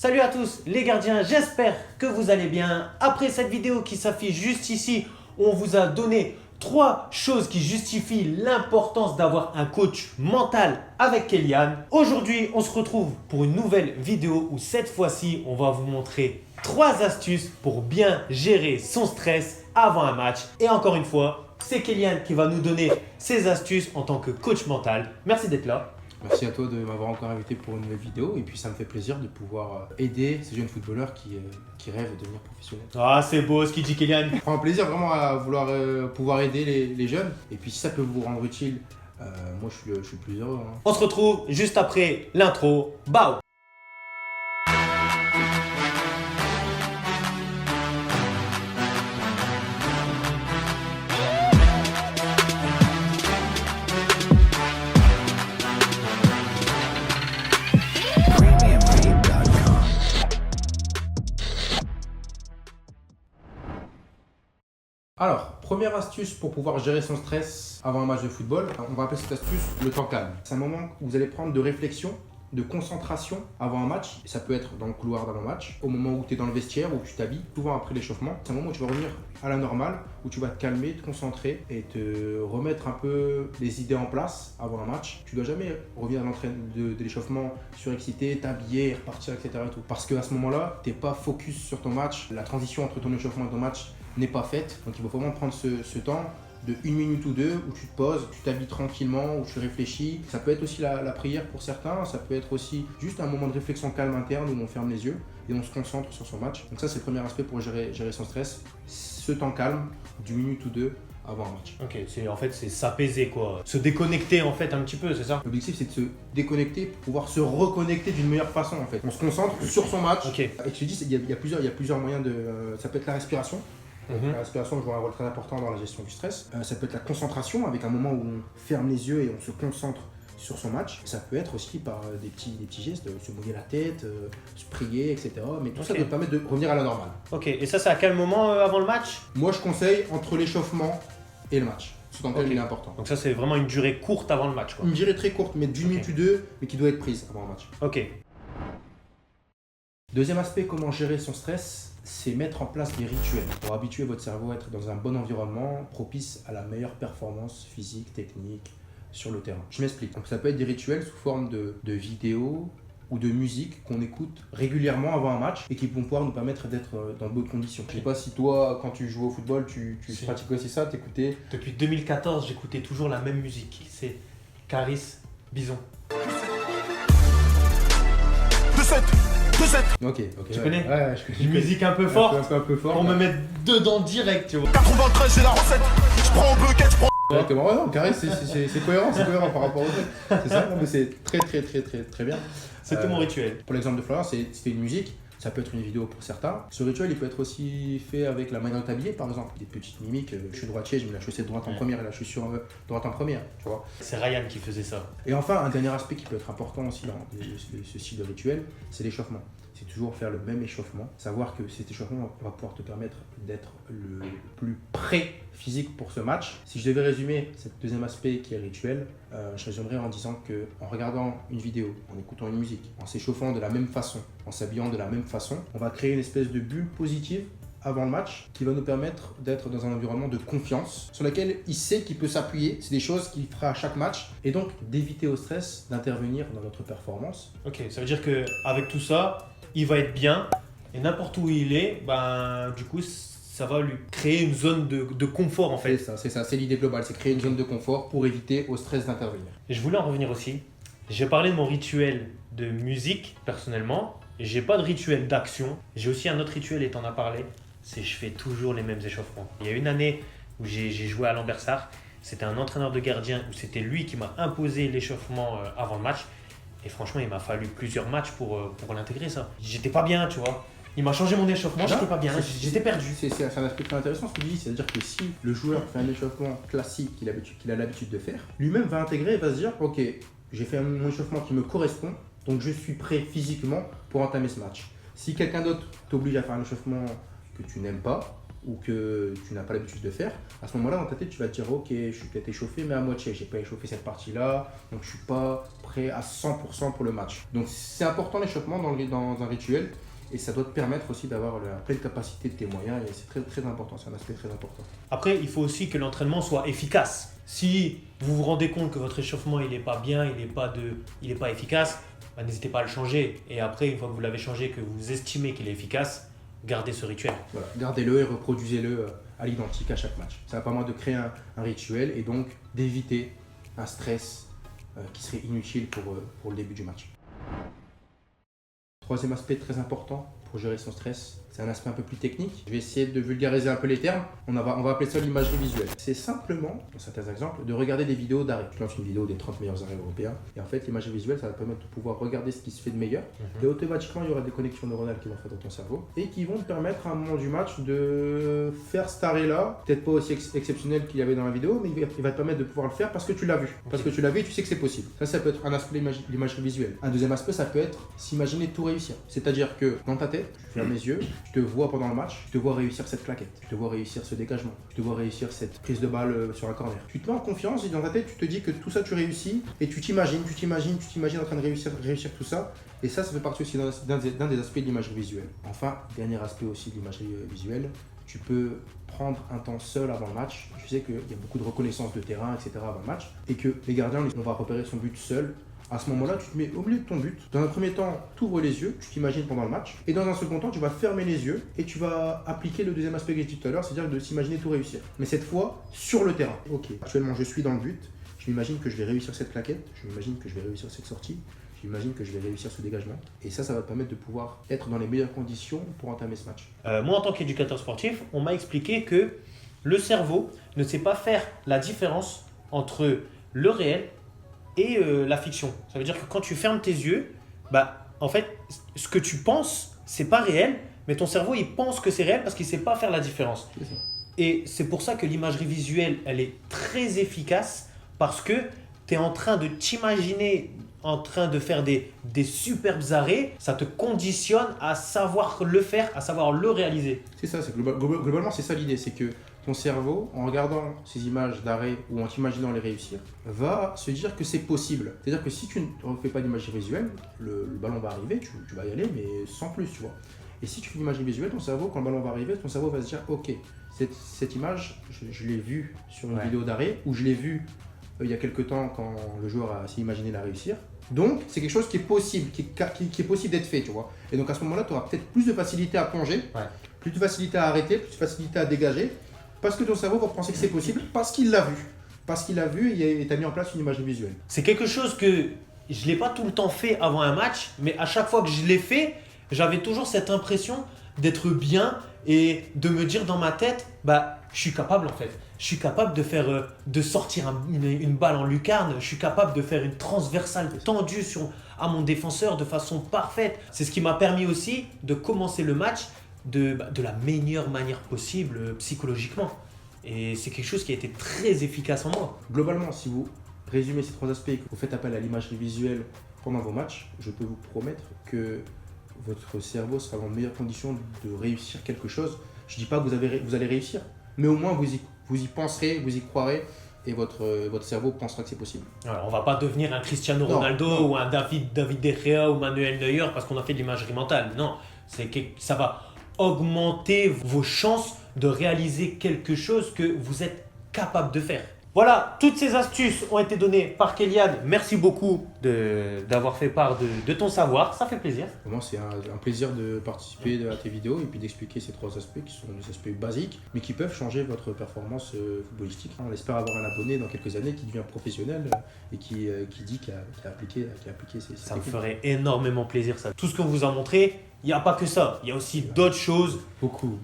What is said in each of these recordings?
Salut à tous les gardiens, j'espère que vous allez bien. Après cette vidéo qui s'affiche juste ici, on vous a donné 3 choses qui justifient l'importance d'avoir un coach mental avec Kélian. Aujourd'hui, on se retrouve pour une nouvelle vidéo où cette fois-ci, on va vous montrer 3 astuces pour bien gérer son stress avant un match. Et encore une fois, c'est Kélian qui va nous donner ces astuces en tant que coach mental. Merci d'être là. Merci à toi de m'avoir encore invité pour une nouvelle vidéo et puis ça me fait plaisir de pouvoir aider ces jeunes footballeurs qui rêvent de devenir professionnels. Ah, c'est beau ce qu'il dit Kélian. Je prends un plaisir vraiment à vouloir pouvoir aider les jeunes et puis si ça peut vous rendre utile, moi je suis plus heureux. Hein. On se retrouve juste après l'intro. Bao. Alors, première astuce pour pouvoir gérer son stress avant un match de football, on va appeler cette astuce le temps calme. C'est un moment où vous allez prendre de réflexion, de concentration avant un match. Ça peut être dans le couloir d'avant-match, au moment où tu es dans le vestiaire, où tu t'habilles, souvent après l'échauffement. C'est un moment où tu vas revenir à la normale, où tu vas te calmer, te concentrer et te remettre un peu les idées en place avant un match. Tu dois jamais revenir de l'échauffement surexcité, t'habiller, repartir, etc. Et tout. Parce qu'à ce moment-là, tu n'es pas focus sur ton match. La transition entre ton échauffement et ton match n'est pas faite. Donc il faut vraiment prendre ce temps de 1 minute ou 2 où tu te poses, tu t'habilles tranquillement, où tu réfléchis. Ça peut être aussi la prière pour certains, ça peut être aussi juste un moment de réflexion calme interne où on ferme les yeux et on se concentre sur son match. Donc ça c'est le premier aspect pour gérer son stress, ce temps calme d'1 minute ou 2 avant un match. Ok, en fait c'est s'apaiser quoi, se déconnecter en fait un petit peu, c'est ça? L'objectif c'est de se déconnecter pour pouvoir se reconnecter d'une meilleure façon en fait. On se concentre sur son match. Ok. Et je te dis, il y a plusieurs moyens de... ça peut être la respiration. La respiration joue un rôle très important dans la gestion du stress. Ça peut être la concentration avec un moment où on ferme les yeux et on se concentre sur son match. Ça peut être aussi par des petits gestes, se mouiller la tête, se prier, etc. Mais tout ça doit permettre de revenir à la normale. Ok, et ça c'est à quel moment avant le match? Moi je conseille entre l'échauffement et le match. Ce temps il est important. Donc ça c'est vraiment une durée courte avant le match quoi. Une durée très courte, mais d'une minute ou deux, mais qui doit être prise avant un match. Ok. Deuxième aspect, comment gérer son stress, c'est mettre en place des rituels pour habituer votre cerveau à être dans un bon environnement propice à la meilleure performance physique, technique sur le terrain. Je m'explique. Donc ça peut être des rituels sous forme de vidéos ou de musique qu'on écoute régulièrement avant un match et qui vont pouvoir nous permettre d'être dans de bonnes conditions. Je sais pas si toi, quand tu jouais au football, tu pratiquais aussi ça, t'écoutais. Depuis 2014, j'écoutais toujours la même musique. C'est Caris Bison. Ok. Tu connais? Ouais, je connais. Une musique un peu forte un peu fort. pour me mettre dedans direct, tu vois. 93, j'ai la recette. Je prends un bucket, je prends. Exactement, ouais, non, carré, c'est cohérent par rapport au truc. C'est ça, non, mais c'est très bien. C'était mon rituel. Pour l'exemple de Florian, c'était une musique, ça peut être une vidéo pour certains. Ce rituel, il peut être aussi fait avec la manière de t'habiller, par exemple. Des petites mimiques, je suis droitier, je mets la chaussette droite en première et la chaussure droite en première, tu vois. C'est Ryan qui faisait ça. Et enfin, un dernier aspect qui peut être important aussi dans ce style de rituel, c'est l'échauffement. C'est toujours faire le même échauffement. Savoir que cet échauffement va pouvoir te permettre d'être le plus prêt physique pour ce match. Si je devais résumer ce deuxième aspect qui est rituel, je résumerais en disant qu'en regardant une vidéo, en écoutant une musique, en s'échauffant de la même façon, en s'habillant de la même façon, on va créer une espèce de bulle positive avant le match qui va nous permettre d'être dans un environnement de confiance sur lequel il sait qu'il peut s'appuyer. C'est des choses qu'il fera à chaque match et donc d'éviter au stress d'intervenir dans notre performance. Ok, ça veut dire qu'avec tout ça, il va être bien et n'importe où il est, ben, du coup, ça va lui créer une zone de confort en fait. C'est ça, c'est l'idée globale, c'est créer une zone de confort pour éviter au stress d'intervenir. Et je voulais en revenir aussi. J'ai parlé de mon rituel de musique personnellement. J'ai pas de rituel d'action. J'ai aussi un autre rituel et t'en as parlé. C'est je fais toujours les mêmes échauffements. Il y a une année où j'ai joué à Lambersart. C'était un entraîneur de gardien où c'était lui qui m'a imposé l'échauffement avant le match. Et franchement, il m'a fallu plusieurs matchs pour l'intégrer ça. J'étais pas bien, tu vois. Il m'a changé mon échauffement, j'étais pas bien, j'étais perdu. C'est un aspect très intéressant ce que tu dis, c'est-à-dire que si le joueur fait un échauffement classique qu'il a l'habitude de faire, lui-même va intégrer et va se dire « Ok, j'ai fait mon échauffement qui me correspond, donc je suis prêt physiquement pour entamer ce match. » Si quelqu'un d'autre t'oblige à faire un échauffement que tu n'aimes pas, ou que tu n'as pas l'habitude de faire, à ce moment-là, dans ta tête, tu vas te dire, ok, je suis peut-être échauffé, mais à moitié, j'ai pas échauffé cette partie-là, donc je suis pas prêt à 100% pour le match. Donc c'est important l'échauffement dans un rituel, et ça doit te permettre aussi d'avoir la pleine capacité de tes moyens, et c'est très, très important, c'est un aspect très important. Après, il faut aussi que l'entraînement soit efficace. Si vous vous rendez compte que votre échauffement il n'est pas bien, il n'est pas efficace, bah, n'hésitez pas à le changer. Et après, une fois que vous l'avez changé, que vous estimez qu'il est efficace, gardez ce rituel. Voilà, gardez-le et reproduisez-le à l'identique à chaque match. Ça va permettre de créer un rituel et donc d'éviter un stress qui serait inutile pour le début du match. Troisième aspect très important pour gérer son stress, c'est un aspect un peu plus technique. Je vais essayer de vulgariser un peu les termes. On va appeler ça l'imagerie visuelle. C'est simplement, dans certains exemples, de regarder des vidéos d'arrêt. Tu lances une vidéo des 30 meilleurs arrêts européens. Et en fait, l'imagerie visuelle, ça va te permettre de pouvoir regarder ce qui se fait de meilleur. Et automatiquement, il y aura des connexions neuronales qui vont faire dans ton cerveau et qui vont te permettre à un moment du match de faire cet arrêt-là. Peut-être pas aussi exceptionnel qu'il y avait dans la vidéo, mais il va te permettre de pouvoir le faire parce que tu l'as vu. Parce que tu l'as vu et tu sais que c'est possible. Ça peut être un aspect de l'imagerie visuelle. Un deuxième aspect, ça peut être s'imaginer tout réussir. C'est-à-dire que dans ta tête, tu fermes les yeux, tu te vois pendant le match, tu te vois réussir cette claquette, tu te vois réussir ce dégagement, tu te vois réussir cette prise de balle sur un corner. Tu te mets en confiance et dans ta tête, tu te dis que tout ça tu réussis et tu t'imagines en train de réussir tout ça. Et ça fait partie aussi d'un des aspects de l'imagerie visuelle. Enfin, dernier aspect aussi de l'imagerie visuelle, tu peux prendre un temps seul avant le match. Je sais qu'il y a beaucoup de reconnaissance de terrain, etc. avant le match et que les gardiens, on va repérer son but seul. À ce moment-là, tu te mets au milieu de ton but. Dans un premier temps, tu ouvres les yeux, tu t'imagines pendant le match. Et dans un second temps, tu vas fermer les yeux et tu vas appliquer le deuxième aspect que j'ai dit tout à l'heure, c'est-à-dire de s'imaginer tout réussir. Mais cette fois, sur le terrain. Ok, actuellement, je suis dans le but. Je m'imagine que je vais réussir cette claquette. Je m'imagine que je vais réussir cette sortie. J'imagine que je vais réussir ce dégagement. Et ça va te permettre de pouvoir être dans les meilleures conditions pour entamer ce match. Moi, en tant qu'éducateur sportif, on m'a expliqué que le cerveau ne sait pas faire la différence entre le réel et la fiction. Ça veut dire que quand tu fermes tes yeux, bah, en fait, ce que tu penses, c'est pas réel, mais ton cerveau, il pense que c'est réel parce qu'il sait pas faire la différence. C'est ça. Et c'est pour ça que l'imagerie visuelle, elle est très efficace parce que tu es en train de t'imaginer en train de faire des superbes arrêts, ça te conditionne à savoir le faire, à savoir le réaliser. C'est ça, globalement c'est ça l'idée, c'est que ton cerveau, en regardant ces images d'arrêt ou en t'imaginant les réussir, va se dire que c'est possible. C'est-à-dire que si tu ne fais pas d'imagerie visuelle, le ballon va arriver, tu vas y aller, mais sans plus, tu vois. Et si tu fais l'imagerie visuelle, ton cerveau, quand le ballon va arriver, ton cerveau va se dire, ok, cette image, je l'ai vue sur une vidéo d'arrêt, ou je l'ai vue il y a quelques temps quand le joueur s'est imaginé la réussir. Donc, c'est quelque chose qui est possible, qui est possible d'être fait, tu vois. Et donc, à ce moment-là, tu auras peut-être plus de facilité à plonger, plus de facilité à arrêter, plus de facilité à dégager, parce que ton cerveau va penser que c'est possible, parce qu'il l'a vu. Parce qu'il l'a vu et tu as mis en place une image visuelle. C'est quelque chose que je ne l'ai pas tout le temps fait avant un match, mais à chaque fois que je l'ai fait, j'avais toujours cette impression d'être bien et de me dire dans ma tête, bah, je suis capable en fait. Je suis capable de sortir une balle en lucarne. Je suis capable de faire une transversale tendue à mon défenseur de façon parfaite. C'est ce qui m'a permis aussi de commencer le match de la meilleure manière possible psychologiquement. Et c'est quelque chose qui a été très efficace en moi. Globalement, si vous résumez ces trois aspects et que vous faites appel à l'imagerie visuelle pendant vos matchs, je peux vous promettre que votre cerveau sera dans de meilleures conditions de réussir quelque chose. Je ne dis pas que vous allez réussir, mais au moins vous y penserez, vous y croirez et votre cerveau pensera que c'est possible. Alors, on ne va pas devenir un Cristiano Ronaldo ou un David De Gea ou Manuel Neuer parce qu'on a fait de l'imagerie mentale. Non, ça va augmenter vos chances de réaliser quelque chose que vous êtes capable de faire. Voilà, toutes ces astuces ont été données par Kélian. Merci beaucoup d'avoir fait part de ton savoir, ça fait plaisir. Pour moi, c'est un plaisir de participer à tes vidéos et puis d'expliquer ces trois aspects qui sont des aspects basiques, mais qui peuvent changer votre performance footballistique. On espère avoir un abonné dans quelques années qui devient professionnel et qui dit qu'il a appliqué ces Ça me ferait énormément plaisir, ça. Tout ce qu'on vous a montré, il n'y a pas que ça, il y a aussi d'autres choses. Beaucoup.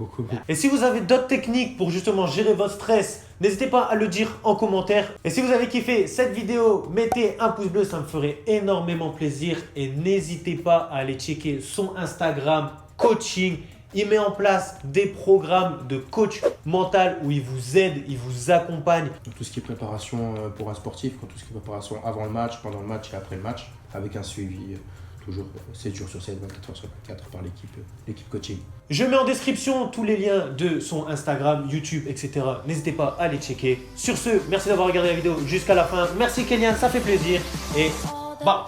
Et si vous avez d'autres techniques pour justement gérer votre stress, n'hésitez pas à le dire en commentaire. Et si vous avez kiffé cette vidéo, mettez un pouce bleu, ça me ferait énormément plaisir. Et n'hésitez pas à aller checker son Instagram coaching. Il met en place des programmes de coach mental où il vous aide, il vous accompagne. Donc, tout ce qui est préparation pour un sportif, tout ce qui est préparation avant le match, pendant le match et après le match, avec un suivi toujours 7 jours sur 7, 24 heures sur 24 par l'équipe coaching. Je mets en description tous les liens de son Instagram, YouTube, etc. N'hésitez pas à les checker. Sur ce, merci d'avoir regardé la vidéo jusqu'à la fin. Merci Kélian, ça fait plaisir. Et bah.